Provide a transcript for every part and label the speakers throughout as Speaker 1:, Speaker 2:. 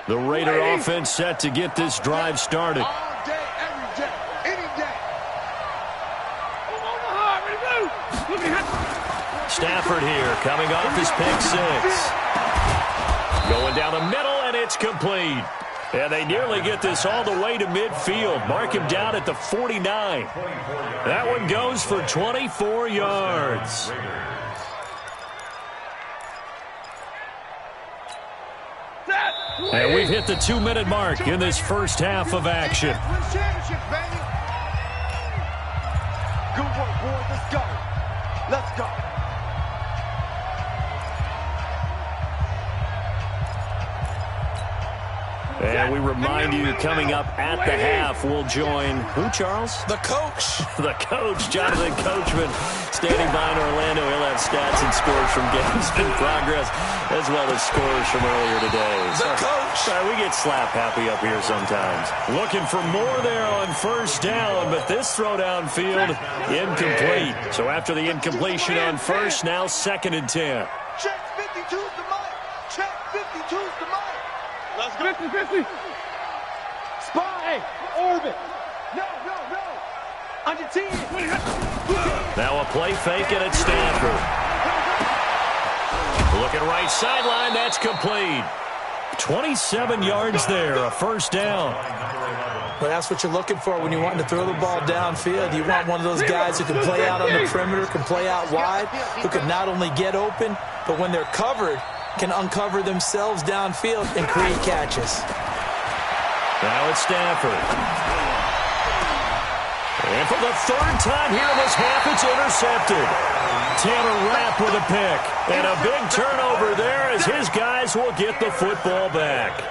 Speaker 1: The Raider offense set to get this drive started.
Speaker 2: All day, every day, any day.
Speaker 1: Stafford here coming off his pick six. Going down the middle, and it's complete. And they nearly get this all the way to midfield. Mark him down at the 49. That one goes for 24 yards. And we've hit the 2-minute mark in this first half of action.
Speaker 2: Good work, boys. Let's go. Let's go.
Speaker 1: And we remind you, coming up at the half, we'll join who, Charles?
Speaker 3: The coach.
Speaker 1: The coach, Jonathan Coachman, standing by in Orlando. He'll have stats and scores from games in progress, as well as scores from earlier today.
Speaker 3: The coach.
Speaker 1: We get slap happy up here sometimes. Looking for more there on first down, but this throw downfield, incomplete. So after the incompletion on first, now 2nd and 10.
Speaker 2: Check 52's the mic. Check 52's the mic. Let's go.
Speaker 4: 50-50. Spy. Orbit. No. On your team.
Speaker 1: Now a play fake and it's Stanford. Looking right sideline. That's complete. 27 yards there. A first down.
Speaker 3: Well, that's what you're looking for when you want to throw the ball downfield. You want one of those guys who can play out on the perimeter, can play out wide, who can not only get open, but when they're covered, can uncover themselves downfield and create catches.
Speaker 1: Now it's Stafford. And for the 3rd time here in this half, it's intercepted. Tanner Rapp with a pick. And a big turnover there as his guys will get the football back.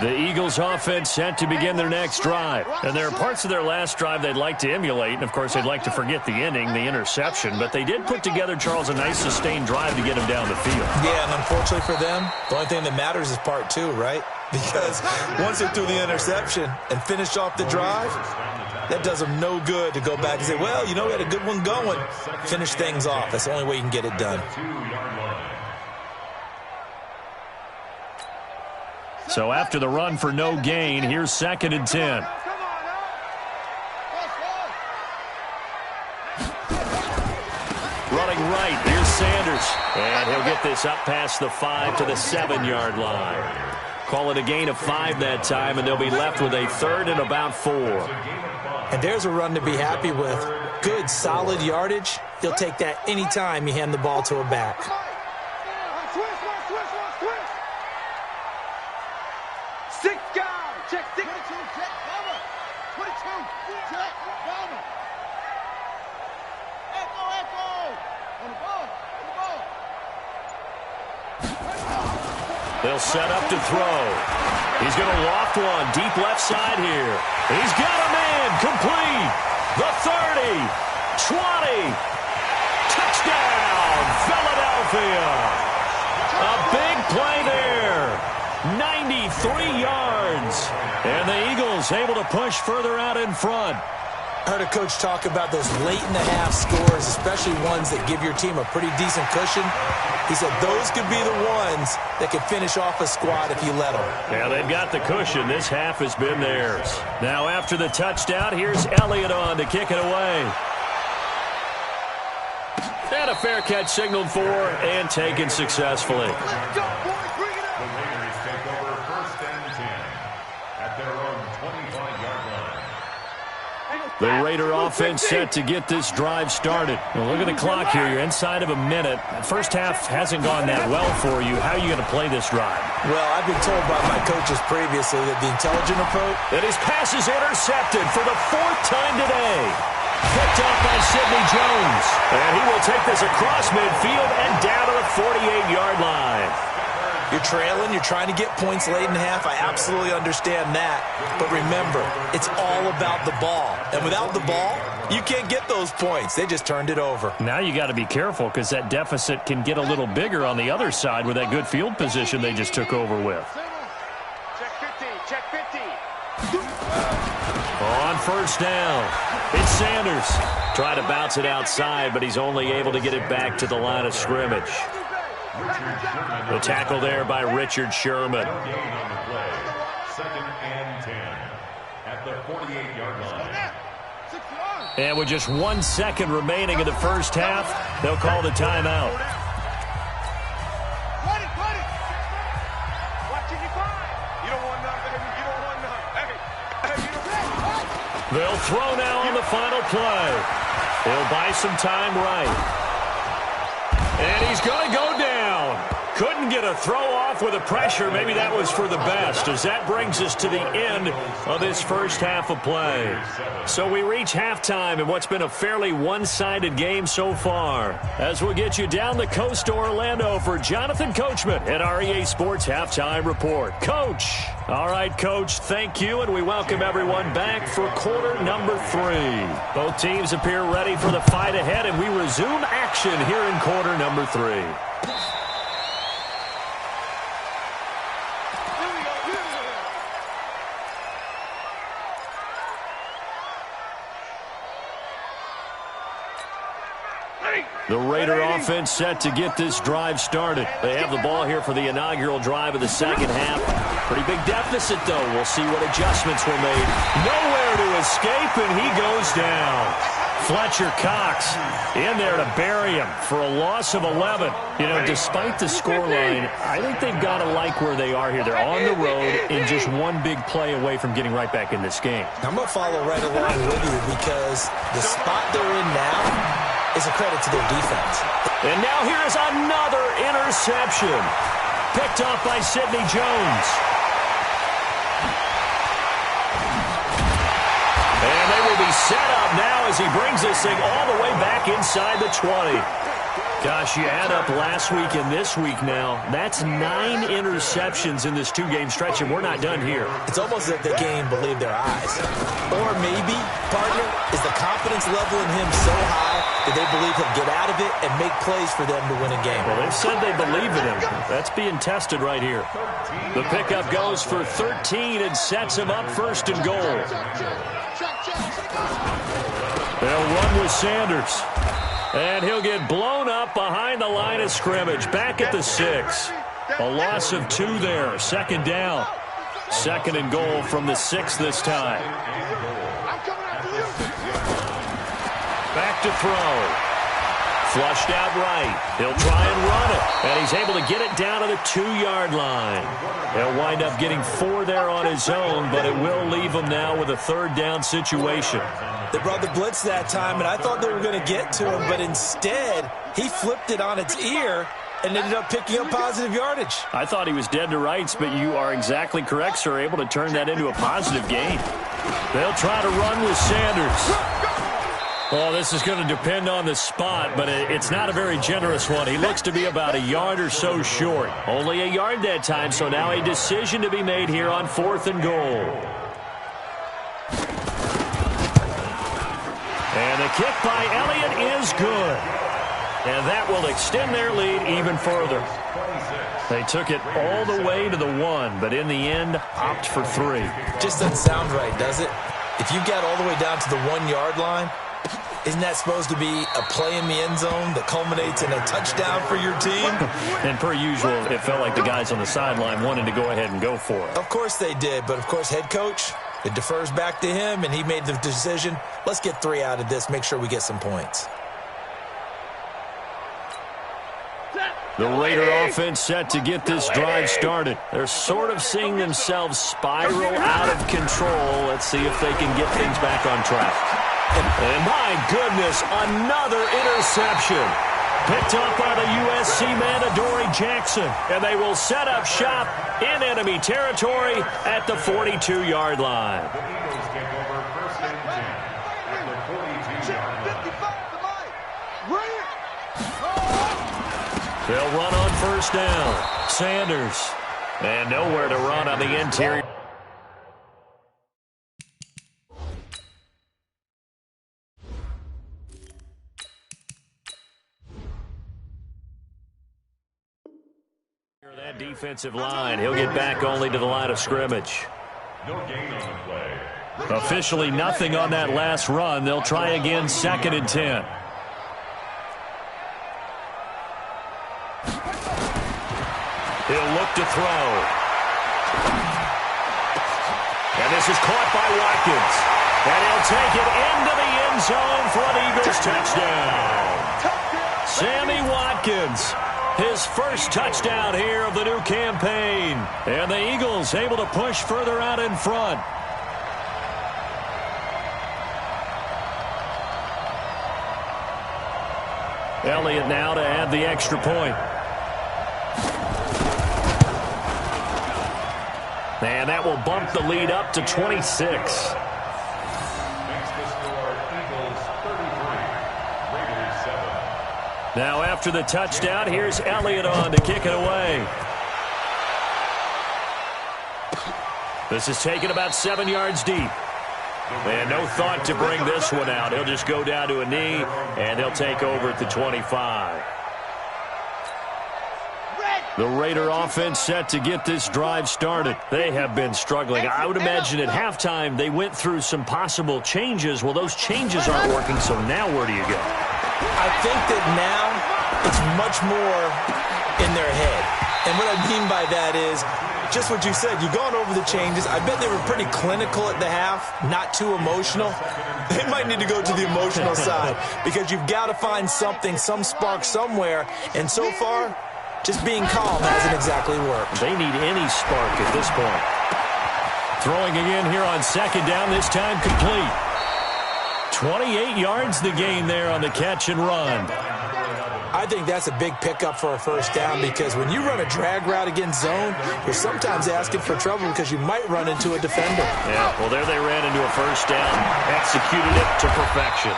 Speaker 1: The Eagles offense set to begin their next drive. And there are parts of their last drive they'd like to emulate. And, of course, they'd like to forget the ending, the interception. But they did put together, Charles, a nice sustained drive to get them down the field.
Speaker 3: Yeah, and unfortunately for them, the only thing that matters is part 2, right? Because once they threw the interception and finished off the drive, that does them no good to go back and say, well, you know, we had a good one going. Finish things off. That's the only way you can get it done.
Speaker 1: So after the run for no gain, here's 2nd and 10. Running right, here's Sanders. And he'll get this up past the 5 to the 7-yard line. Call it a gain of 5 that time, and they'll be left with a 3rd and about 4.
Speaker 3: And there's a run to be happy with. Good, solid yardage. He'll take that any time you hand the ball to a back.
Speaker 1: They'll set up to throw. He's going to loft one deep left side here. He's got a man complete. The 30, 20. Touchdown, Philadelphia. A big play there. 93 yards. And the Eagles able to push further out in front.
Speaker 3: I heard a coach talk about those late-in-the-half scores, especially ones that give your team a pretty decent cushion. He said those could be the ones that could finish off a squad if you let them.
Speaker 1: Yeah, they've got the cushion. This half has been theirs. Now after the touchdown, here's Elliott on to kick it away. And a fair catch signaled for and taken successfully.
Speaker 2: Let's go, boys. Bring it up.
Speaker 5: The Raiders take over 1st and 10 at their own 25-yard line.
Speaker 1: The Raider offense set to get this drive started. Well, look at the clock here. You're inside of a minute. First half hasn't gone that well for you. How are you going to play this drive?
Speaker 3: Well, I've been told by my coaches previously that the intelligent approach...
Speaker 1: And his pass is intercepted for the 4th time today. Picked off by Sidney Jones. And he will take this across midfield and down to the 48-yard line.
Speaker 3: You're trailing, you're trying to get points late in the half. I absolutely understand that. But remember, it's all about the ball. And without the ball, you can't get those points. They just turned it over.
Speaker 1: Now you got to be careful because that deficit can get a little bigger on the other side with that good field position they just took over with.
Speaker 2: Check 50. Check 50.
Speaker 1: On first down, it's Sanders. Trying to bounce it outside, but he's only able to get it back to the line of scrimmage. The tackle there by Richard Sherman.
Speaker 5: Second and 10 at the 48-yard line.
Speaker 1: And with just 1 second remaining in the first half, they'll call the timeout. They'll throw now on the final play. He'll buy some time right. And he's going to go down. Couldn't get a throw off with the pressure. Maybe that was for the best, as that brings us to the end of this first half of play. So we reach halftime in what's been a fairly one-sided game so far. As we'll get you down the coast to Orlando for Jonathan Coachman at our EA Sports Halftime Report. Coach. All right, Coach, thank you, and we welcome everyone back for quarter number 3. Both teams appear ready for the fight ahead, and we resume action here in quarter number 3. The Raider offense set to get this drive started. They have the ball here for the inaugural drive of the second half. Pretty big deficit, though. We'll see what adjustments were made. Nowhere to escape, and he goes down. Fletcher Cox in there to bury him for a loss of 11. You know, despite the scoreline, I think they've got to like where they are here. They're on the road and just one big play away from getting right back in this game.
Speaker 3: I'm going to follow right along with you because the spot they're in now is a credit to their defense.
Speaker 1: And now here is another interception. Picked off by Sidney Jones. And they will be set up now as he brings this thing all the way back inside the 20. Gosh, you add up last week and this week now. That's 9 interceptions in this 2-game stretch, and we're not done here.
Speaker 3: It's almost as if they can't even believe their eyes. Or maybe, partner, is the confidence level in him so high that they believe he'll get out of it and make plays for them to win a game.
Speaker 1: Well, they've said they believe in him. That's being tested right here. The pickup goes for 13 and sets him up first and goal. They'll run with Sanders. And he'll get blown up behind the line of scrimmage. Back at the 6. A loss of 2 there. Second down. Second and goal from the 6 this time. Back to throw. Flushed out right. He'll try and run it. And he's able to get it down to the 2-yard line. He'll wind up getting 4 there on his own, but it will leave him now with a third down situation.
Speaker 3: They brought the blitz that time, and I thought they were going to get to him, but instead, he flipped it on its ear and ended up picking up positive yardage.
Speaker 1: I thought he was dead to rights, but you are exactly correct, sir, able to turn that into a positive gain. They'll try to run with Sanders. Well, this is going to depend on the spot, but it's not a very generous one. He looks to be about a yard or so short. Only a yard that time, so now a decision to be made here on 4th and goal. And the kick by Elliott is good. And that will extend their lead even further. They took it all the way to the 1, but in the end, opt for 3.
Speaker 3: Just doesn't sound right, does it? If you get all the way down to the 1-yard line, isn't that supposed to be a play in the end zone that culminates in a touchdown for your team?
Speaker 1: And per usual, it felt like the guys on the sideline wanted to go ahead and go for it.
Speaker 3: Of course they did, but of course head coach, it defers back to him, and he made the decision, let's get 3 out of this, make sure we get some points.
Speaker 1: The Raider offense set to get this drive started. They're sort of seeing themselves spiral out of control. Let's see if they can get things back on track. And my goodness, another interception. Picked up by the USC man, Adoree Jackson. And they will set up shop in enemy territory at the 42-yard line.
Speaker 5: The Eagles take over first and 10 at the 42-yard line.
Speaker 1: They'll run on first down. Sanders. And nowhere to run on the interior. That defensive line. He'll get back only to the line of scrimmage.
Speaker 5: No gain on the play.
Speaker 1: Officially nothing on that last run. They'll try again, 2nd and 10. He'll look to throw. And this is caught by Watkins. And he'll take it into the end zone for an Eagles touchdown. Sammy Watkins, his first touchdown here of the new campaign. And the Eagles able to push further out in front. Elliott now to add the extra point. And that will bump the lead up to 26.
Speaker 5: Makes the score Eagles 33, Raiders 7.
Speaker 1: Now after the touchdown, here's Elliott on to kick it away. This is taken about 7 yards deep. And no thought to bring this one out. He'll just go down to a knee, and he'll take over at the 25. The Raider offense set to get this drive started. They have been struggling. I would imagine at halftime they went through some possible changes. Well, those changes aren't working, so now where do you go?
Speaker 3: I think that now it's much more in their head. And what I mean by that is just what you said. You've gone over the changes. I bet they were pretty clinical at the half, not too emotional. They might need to go to the emotional side because you've got to find something, some spark somewhere. And so far, just being calm hasn't exactly worked.
Speaker 1: They need any spark at this point. Throwing again here on 2nd down, this time complete. 28 yards the gain there on the catch and run.
Speaker 3: I think that's a big pickup for a first down because when you run a drag route against zone, you're sometimes asking for trouble because you might run into a defender.
Speaker 1: Yeah, well, there they ran into a first down, executed it to perfection.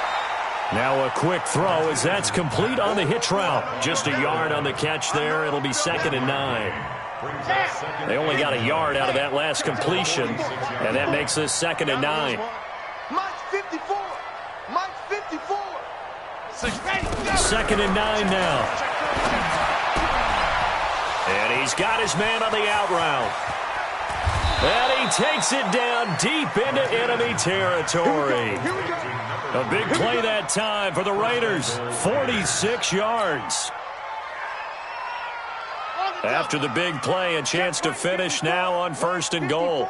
Speaker 1: Now a quick throw as that's complete on the hitch route. Just a yard on the catch there. It'll be 2nd and 9. They only got a yard out of that last completion, and that makes this 2nd and 9.
Speaker 2: Mike's 54. Mike's 54.
Speaker 1: 2nd and 9 now. And he's got his man on the out route. And he takes it down deep into enemy territory. A big play that time for the Raiders. 46 yards. After the big play, a chance to finish now on 1st and goal.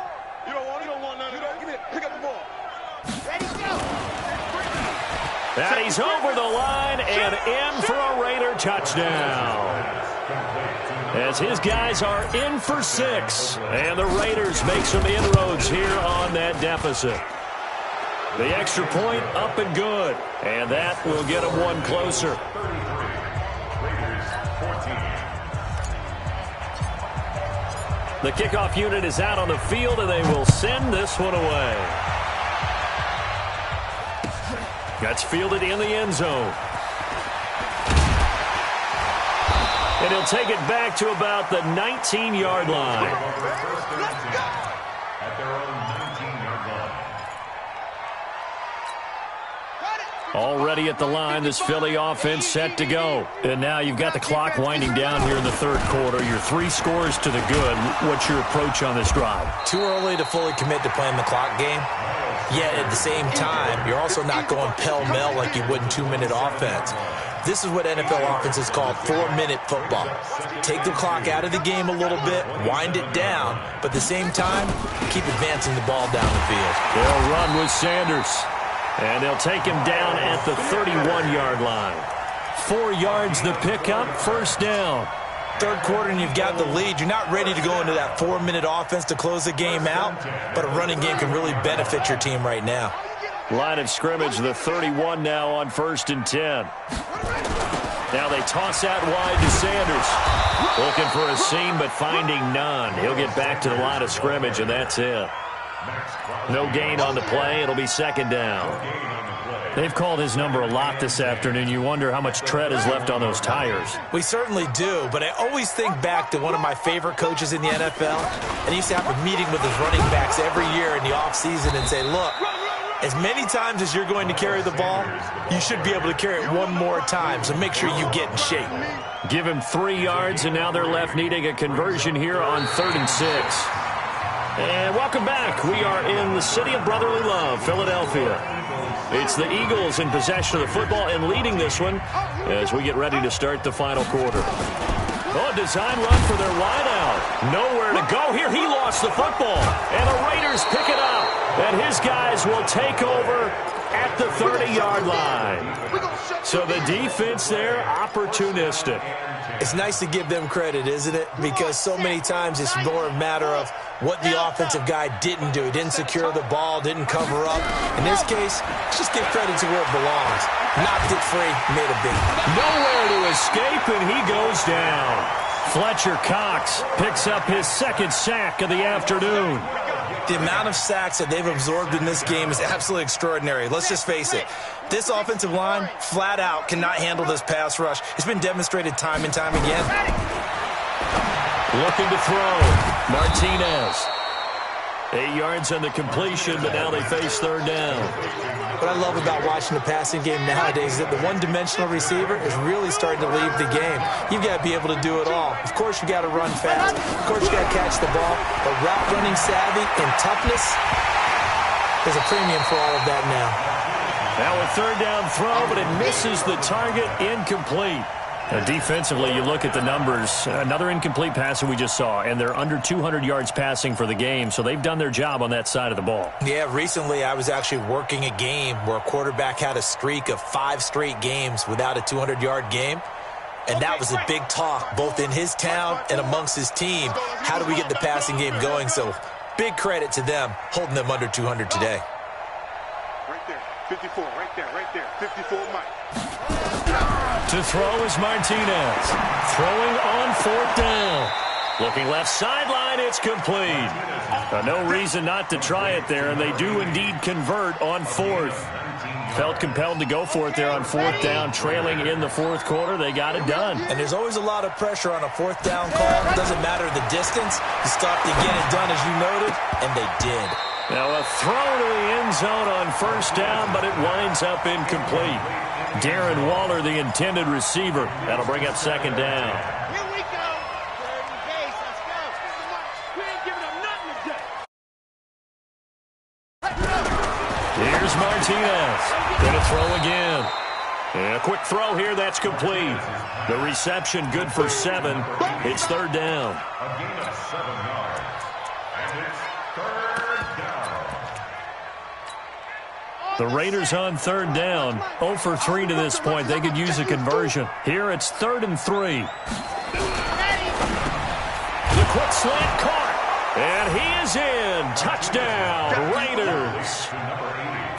Speaker 1: And he's over the line and in for a Raider touchdown. As his guys are in for 6. And the Raiders make some inroads here on that deficit. The extra point up and good. And that will get them one closer. The kickoff unit is out on the field, and they will send this one away. That's fielded in the end zone. And he'll take it back to about the 19-yard line.
Speaker 5: At their own 19-yard line.
Speaker 1: Already at the line, this Philly offense set to go. And now you've got the clock winding down here in the 3rd quarter. You're 3 scores to the good. What's your approach on this drive?
Speaker 3: Too early to fully commit to playing the clock game. Yet at the same time, you're also not going pell-mell like you would in 2-minute offense. This is what NFL offenses call 4-minute football. Take the clock out of the game a little bit, wind it down, but at the same time, keep advancing the ball down the field.
Speaker 1: They'll run with Sanders. And they'll take him down at the 31-yard line. 4 yards the pickup, 1st down.
Speaker 3: 3rd quarter and you've got the lead. You're not ready to go into that 4-minute offense to close the game out, but a running game can really benefit your team right now.
Speaker 1: Line of scrimmage, the 31 now on 1st and 10. Now they toss out wide to Sanders. Looking for a seam, but finding none. He'll get back to the line of scrimmage, and that's it. No gain on the play. It'll be 2nd down. They've called his number a lot this afternoon. You wonder how much tread is left on those tires.
Speaker 3: We certainly do, but I always think back to one of my favorite coaches in the NFL, and he used to have a meeting with his running backs every year in the offseason and say, look, as many times as you're going to carry the ball, you should be able to carry it one more time, so make sure you get in shape.
Speaker 1: Give him 3 yards, and now they're left needing a conversion here on 3rd and 6. And welcome back. We are in the city of brotherly love, Philadelphia. It's the Eagles in possession of the football and leading this one as we get ready to start the final quarter. Oh, design run for their wideout. Nowhere to go here. He lost the football. And the Raiders pick it up. And his guys will take over at the 30-yard line. So the defense there, opportunistic.
Speaker 3: It's nice to give them credit, isn't it? Because so many times it's more a matter of what the offensive guy didn't do. He didn't secure the ball, didn't cover up. In this case, let's just give credit to where it belongs. Knocked it free, made a big.
Speaker 1: Nowhere to escape, and he goes down. Fletcher Cox picks up his second sack of the afternoon.
Speaker 3: The amount of sacks that they've absorbed in this game is absolutely extraordinary. Let's just face it. This offensive line, flat out, cannot handle this pass rush. It's been demonstrated time and time again.
Speaker 1: Looking to throw. Martinez. 8 yards on the completion, but now they face third down.
Speaker 3: What I love about watching the passing game nowadays is that the one-dimensional receiver is really starting to leave the game. You've got to be able to do it all. Of course, you got to run fast. Of course, you got to catch the ball. But route running savvy and toughness, there's a premium for all of that now.
Speaker 1: Now a third down throw, but it misses the target, incomplete. Defensively, you look at the numbers. Another incomplete pass that we just saw, and they're under 200 yards passing for the game, so they've done their job on that side of the ball.
Speaker 3: Yeah, recently I was actually working a game where a quarterback had a streak of 5 straight games without a 200-yard game, and that was a big talk both in his town and amongst his team. How do we get the passing game going? So big credit to them holding them under 200 today.
Speaker 2: Right there, 54, right there, 54, Mike.
Speaker 1: To throw is Martinez. Throwing on fourth down. Looking left sideline, it's complete. No reason not to try it there, and they do indeed convert on fourth. Felt compelled to go for it there on fourth down, trailing in the fourth quarter. They got it done.
Speaker 3: And there's always a lot of pressure on a fourth down call. It doesn't matter the distance. You stop to get it done, as you noted, and they did.
Speaker 1: Now a throw to the end zone on first down, but it winds up incomplete. Darren Waller, the intended receiver. That'll bring up second down.
Speaker 2: Here we go. Third and case, let's go. We ain't giving up nothing today.
Speaker 1: Here's Martinez. Gonna throw again. And a quick throw here, that's complete. The reception good for 7. It's third down.
Speaker 5: A gain of 7 yards. And it's third down.
Speaker 1: The Raiders on third down. 0 for 3 to this point. They could use a conversion. Here it's 3rd and 3. The quick slant caught. And he is in. Touchdown, Raiders.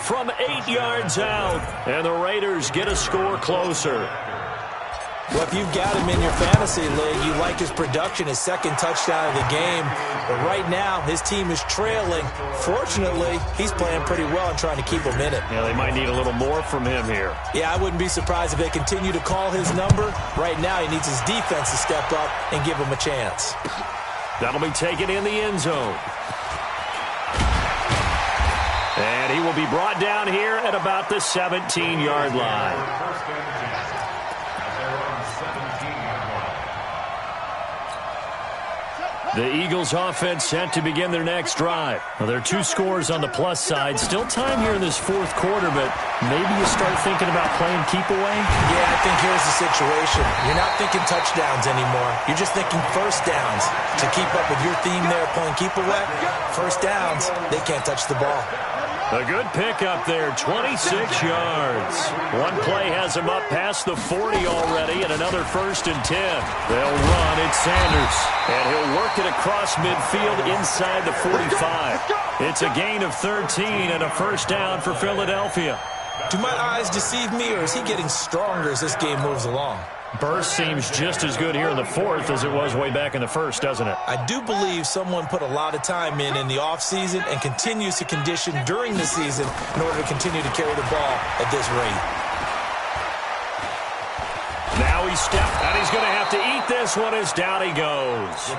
Speaker 1: From 8 yards out. And the Raiders get a score closer.
Speaker 3: Well, if you've got him in your fantasy league, you like his production, his second touchdown of the game. But right now, his team is trailing. Fortunately, he's playing pretty well and trying to keep him in it.
Speaker 1: Yeah, they might need a little more from him here.
Speaker 3: Yeah, I wouldn't be surprised if they continue to call his number. Right now, he needs his defense to step up and give him a chance.
Speaker 1: That'll be taken in the end zone. And he will be brought down here at about the 17-yard line. The Eagles offense set to begin their next drive. Well, there are 2 scores on the plus side. Still time here in this fourth quarter, but maybe you start thinking about playing keep away?
Speaker 3: Yeah, I think here's the situation. You're not thinking touchdowns anymore. You're just thinking first downs. To keep up with your theme there, playing keep away, first downs, they can't touch the ball.
Speaker 1: A good pickup there, 26 yards. One play has him up past the 40 already, and another 1st and 10. They'll run. It's Sanders, and he'll work it across midfield inside the 45. It's a gain of 13 and a first down for Philadelphia.
Speaker 3: Do my eyes deceive me, or is he getting stronger as this game moves along?
Speaker 1: Burst seems just as good here in the fourth as it was way back in the first, doesn't it?
Speaker 3: I do believe someone put a lot of time in the offseason and continues to condition during the season in order to continue to carry the ball at this rate.
Speaker 1: Now he stepped, and he's going to have to eat this one as down he goes.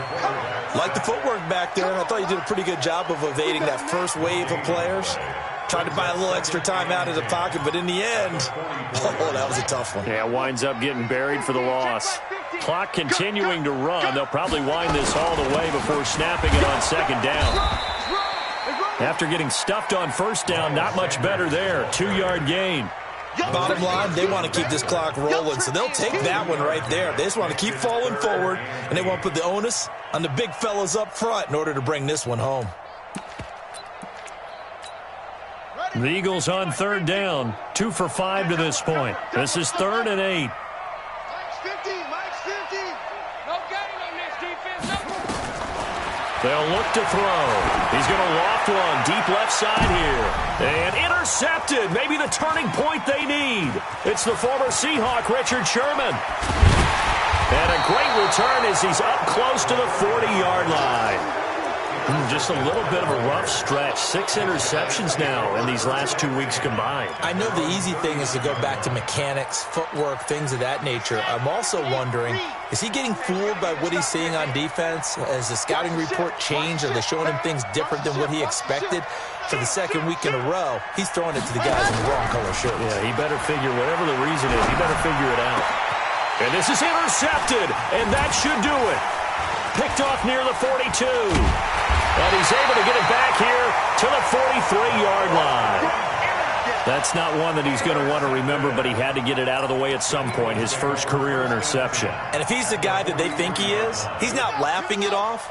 Speaker 3: Like the footwork back there, and I thought you did a pretty good job of evading that first wave of players. Tried to buy a little extra time out of the pocket, but in the end, oh, that was a tough one.
Speaker 1: Yeah, winds up getting buried for the loss. Clock continuing to run. They'll probably wind this all the way before snapping it on second down. After getting stuffed on first down, not much better there. 2-yard gain.
Speaker 3: Bottom line, they want to keep this clock rolling, so they'll take that one right there. They just want to keep falling forward, and they want to put the onus on the big fellas up front in order to bring this one home.
Speaker 1: The Eagles on 3rd down, 2 for 5 to this point. This is 3rd and 8.
Speaker 2: Mike's 50. Mike's 50.
Speaker 4: No gain on this defense.
Speaker 1: They'll look to throw. He's going to loft one deep left side here. And intercepted. Maybe the turning point they need. It's the former Seahawk, Richard Sherman. And a great return as he's up close to the 40-yard line. Just a little bit of a rough stretch. 6 interceptions now in these last 2 weeks combined.
Speaker 3: I know the easy thing is to go back to mechanics, footwork, things of that nature. I'm also wondering, is he getting fooled by what he's seeing on defense? Has the scouting report changed? Are they showing him things different than what he expected? For the 2nd week in a row, he's throwing it to the guys in the wrong color shirts.
Speaker 1: Yeah, he better figure, whatever the reason is, he better figure it out. And this is intercepted, and that should do it. Picked off near the 42. And he's able to get it back here to the 43-yard line. That's not one that he's going to want to remember, but he had to get it out of the way at some point, his first career interception.
Speaker 3: And if he's the guy that they think he is, he's not laughing it off,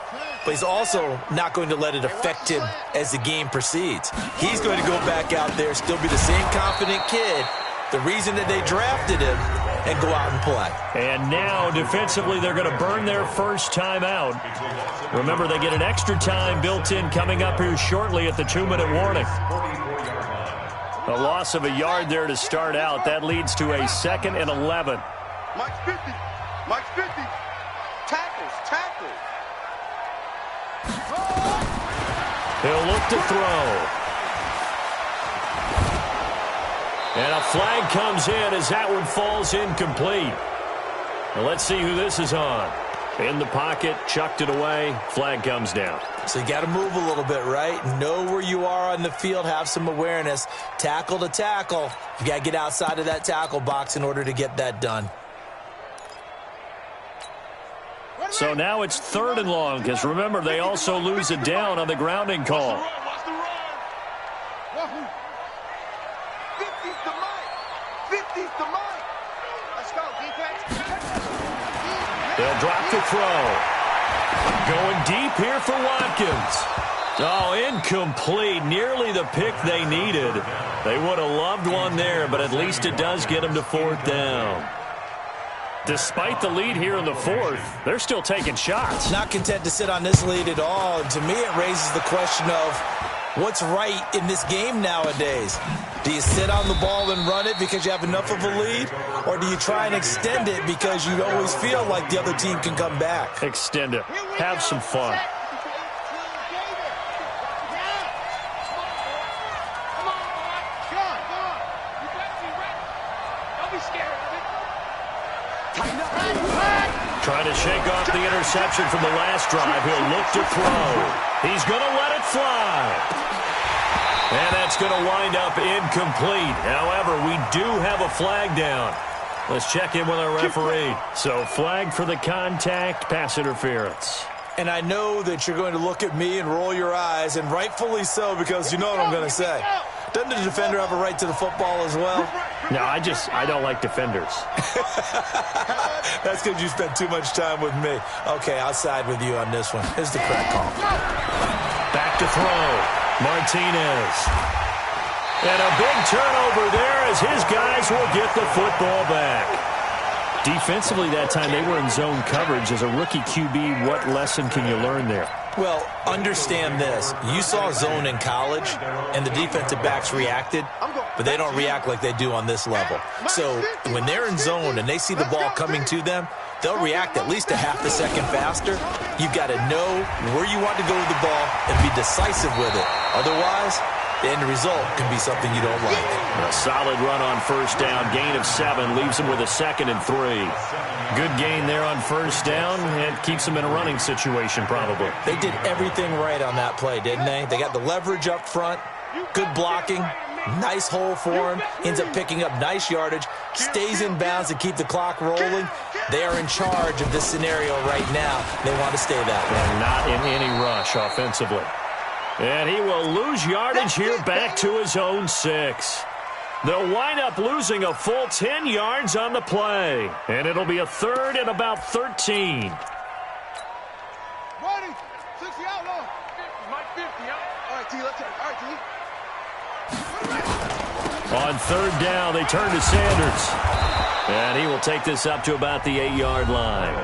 Speaker 3: but he's also not going to let it affect him as the game proceeds. He's going to go back out there, still be the same confident kid, the reason that they drafted him, and go out and play.
Speaker 1: And now, defensively, they're going to burn their first time out. Remember, they get an extra time built in coming up here shortly at the 2-minute warning. A loss of a yard there to start out. That leads to a 2nd and 11.
Speaker 2: Mike's 50. Mike's 50. Tackles. Tackles.
Speaker 1: He'll look to throw. And a flag comes in as that one falls incomplete. Now let's see who this is on. In the pocket, chucked it away, flag comes down.
Speaker 3: So you got to move a little bit, right? Know where you are on the field, have some awareness. Tackle to tackle. You got to get outside of that tackle box in order to get that done.
Speaker 1: So now it's 3rd and long, because remember, they also lose it down on the grounding call.
Speaker 2: 50's the Mike. 50's the Mike. Let's go, defense.
Speaker 1: They'll drop the throw. Going deep here for Watkins. Oh, incomplete. Nearly the pick they needed. They would have loved one there, but at least it does get them to 4th down. Despite the lead here in the 4th, they're still taking shots.
Speaker 3: Not content to sit on this lead at all. And to me, it raises the question of what's right in this game nowadays. Do you sit on the ball and run it because you have enough of a lead? Or do you try and extend it because you always feel like the other team can come back?
Speaker 1: Extend it. Have some fun. Trying to shake off the interception from the last drive. He'll look to throw. He's going to let it fly. And that's going to wind up incomplete. However, we do have a flag down. Let's check in with our referee. So flag for the contact, pass interference.
Speaker 3: And I know that you're going to look at me and roll your eyes, and rightfully so, because you know what I'm going to say. Doesn't the defender have a right to the football as well?
Speaker 1: No, I don't like defenders.
Speaker 3: That's because you spent too much time with me. Okay, I'll side with you on this one. Here's the correct call.
Speaker 1: Back to throw. Martinez. And a big turnover there as his guys will get the football back. Defensively that time, they were in zone coverage. As a rookie QB, what lesson can you learn there?
Speaker 3: Well, understand this. You saw zone in college, and the defensive backs reacted, but they don't react like they do on this level. So when they're in zone and they see the ball coming to them, they'll react at least a half a second faster. You've got to know where you want to go with the ball and be decisive with it. Otherwise, the end result can be something you don't like.
Speaker 1: A solid run on first down. Gain of 7 leaves them with a 2nd and 3. Good gain there on first down and keeps them in a running situation probably.
Speaker 3: They did everything right on that play, didn't they? They got the leverage up front, good blocking, nice hole for him, ends up picking up nice yardage, stays in bounds to keep the clock rolling. They are in charge of this scenario right now. They want to stay that way.
Speaker 1: And not in any rush offensively. And he will lose yardage here back to his own 6. They'll wind up losing a full 10 yards on the play. And it'll be a 3rd and about 13.
Speaker 2: 20, 60 out low.
Speaker 4: 50, Mike, 50, out.
Speaker 2: All right, T, let's take it. All right, T.
Speaker 1: On 3rd down, they turn to Sanders. And he will take this up to about the 8-yard line.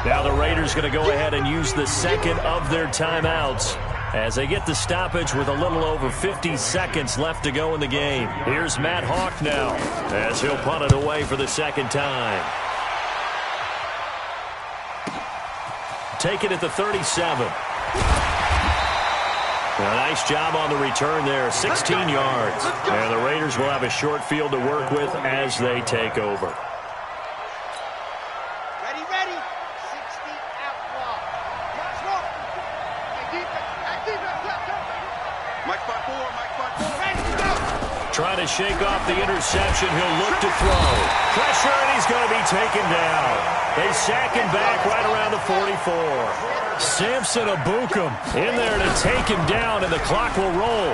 Speaker 1: Now the Raiders going to go ahead and use the second of their timeouts as they get the stoppage with a little over 50 seconds left to go in the game. Here's Matt Hawk now as he'll punt it away for the second time. Take it at the 37. A nice job on the return there, 16 yards. And the Raiders will have a short field to work with as they take over.
Speaker 2: Ready, ready. 60 out low. Watch one. Hey, defense, left, Mike 5-4, Mike 5-4. Ready, go.
Speaker 1: Trying to shake off the interception, he'll look to throw. Pressure, and he's going to be taken down. They sack him back right around the 44. Samson Abukum in there to take him down, and the clock will roll.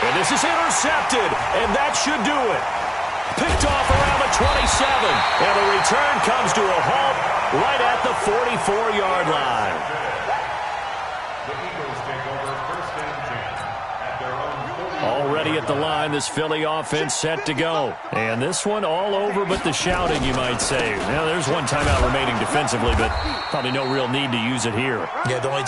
Speaker 1: And this is intercepted, and that should do it. Picked off around the 27, and the return comes to a halt right at the 44-yard line.
Speaker 5: The Eagles take over 1st and 10 at their own 40.
Speaker 1: Already at the line, this Philly offense set to go. And this one all over but the shouting, you might say. Now, there's one timeout remaining defensively, but probably no real need to use it here.
Speaker 3: Yeah, the only